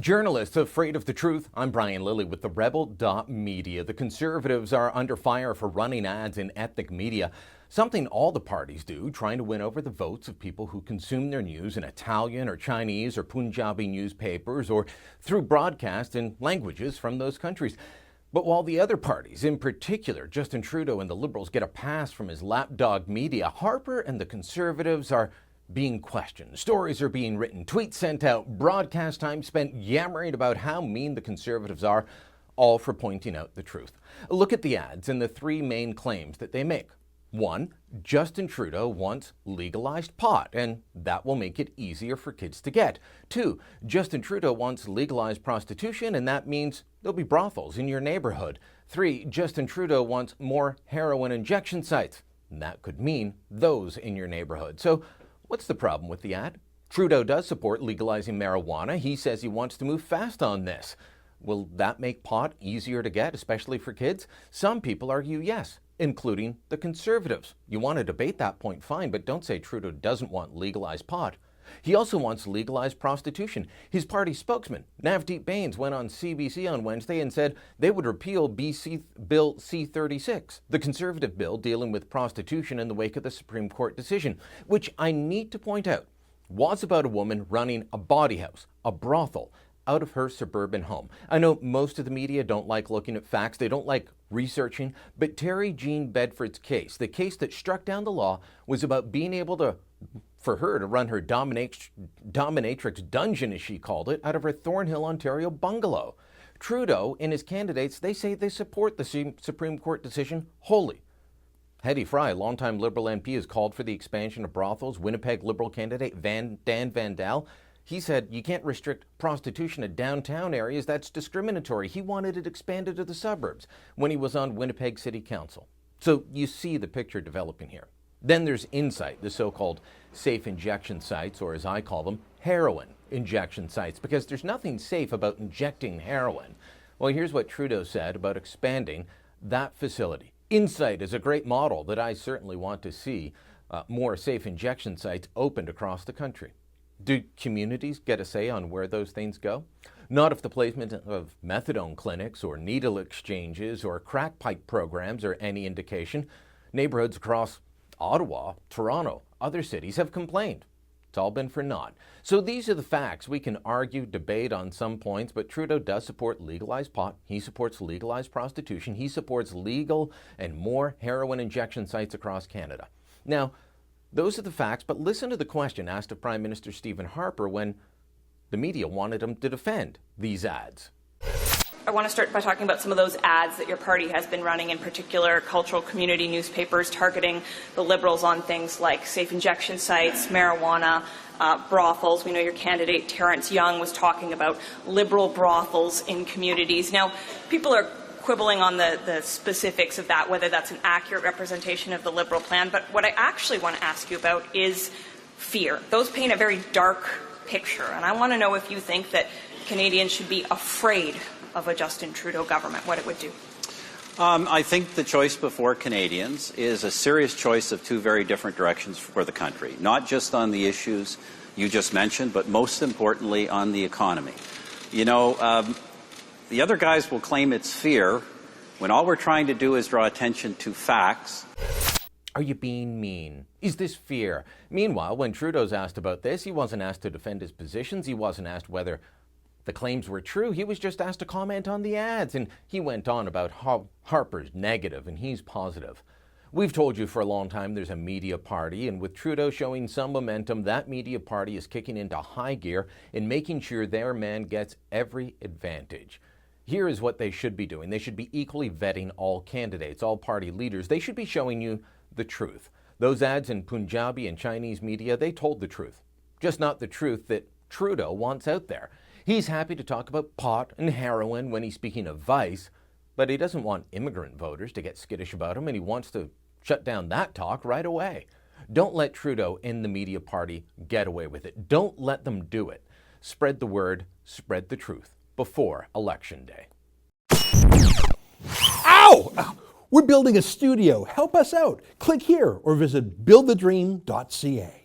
Journalists afraid of the truth. I'm Brian Lilley with TheRebel.Media. The Conservatives are under fire for running ads in ethnic media, something all the parties do, trying to win over the votes of people who consume their news in Italian or Chinese or Punjabi newspapers or through broadcast in languages from those countries. But while the other parties, in particular Justin Trudeau and the Liberals, get a pass from his lapdog media, Harper and the Conservatives are being questioned. Stories are being written, tweets sent out, broadcast time spent yammering about how mean the Conservatives are, all for pointing out the truth. Look at the ads and the three main claims that they make. 1, Justin Trudeau wants legalized pot, and that will make it easier for kids to get. 2, Justin Trudeau wants legalized prostitution, and that means there'll be brothels in your neighborhood. 3, Justin Trudeau wants more heroin injection sites, and that could mean those in your neighborhood. So what's the problem with the ad? Trudeau does support legalizing marijuana. He says he wants to move fast on this. Will that make pot easier to get, especially for kids? Some people argue yes, including the Conservatives. You want to debate that point, fine, but don't say Trudeau doesn't want legalized pot. He also wants legalized prostitution. His party spokesman, Navdeep Bains, went on CBC on Wednesday and said they would repeal BC Bill C-36, the Conservative bill dealing with prostitution in the wake of the Supreme Court decision, which I need to point out was about a woman running a bawdy house, a brothel, out of her suburban home. I know most of the media don't like looking at facts, they don't like researching, but Terry Jean Bedford's case, the case that struck down the law, was about being able for her to run her dominatrix dungeon, as she called it, out of her Thornhill, Ontario bungalow. Trudeau and his candidates, they say they support the Supreme Court decision wholly. Hedy Fry, longtime Liberal MP, has called for the expansion of brothels. Winnipeg Liberal candidate Dan Vandal, he said you can't restrict prostitution to downtown areas. That's discriminatory. He wanted it expanded to the suburbs when he was on Winnipeg City Council. So you see the picture developing here. Then there's Insight, the so-called safe injection sites, or as I call them, heroin injection sites, because there's nothing safe about injecting heroin. Well, here's what Trudeau said about expanding that facility. Insight is a great model that I certainly want to see more safe injection sites opened across the country. Do communities get a say on where those things go? Not if the placement of methadone clinics or needle exchanges or crack pipe programs are any indication. Neighborhoods across Ottawa, Toronto, other cities have complained. It's all been for naught. So these are the facts. We can argue, debate on some points, but Trudeau does support legalized pot. He supports legalized prostitution. He supports legal and more heroin injection sites across Canada. Now, those are the facts, but listen to the question asked of Prime Minister Stephen Harper when the media wanted him to defend these ads. I want to start by talking about some of those ads that your party has been running, in particular cultural community newspapers targeting the Liberals on things like safe injection sites, marijuana, brothels. We know your candidate, Terrence Young, was talking about Liberal brothels in communities. Now, people are quibbling on the specifics of that, whether that's an accurate representation of the Liberal plan. But what I actually want to ask you about is fear. Those paint a very dark picture, and I want to know if you think that Canadians should be afraid of a Justin Trudeau government, what it would do. I think the choice before Canadians is a serious choice of two very different directions for the country, not just on the issues you just mentioned, but most importantly on the economy. You know, the other guys will claim it's fear when all we're trying to do is draw attention to facts. Are you being mean? Is this fear? Meanwhile, when Trudeau's asked about this, he wasn't asked to defend his positions. He wasn't asked whether the claims were true. He was just asked to comment on the ads, and he went on about how Harper's negative and he's positive. We've told you for a long time there's a media party, and with Trudeau showing some momentum, that media party is kicking into high gear and making sure their man gets every advantage. Here is what they should be doing. They should be equally vetting all candidates, all party leaders. They should be showing you the truth. Those ads in Punjabi and Chinese media, they told the truth, just not the truth that Trudeau wants out there. He's happy to talk about pot and heroin when he's speaking of vice, but he doesn't want immigrant voters to get skittish about him, and he wants to shut down that talk right away. Don't let Trudeau and the media party get away with it. Don't let them do it. Spread the word, spread the truth before Election Day. Ow! We're building a studio. Help us out. Click here or visit buildthedream.ca.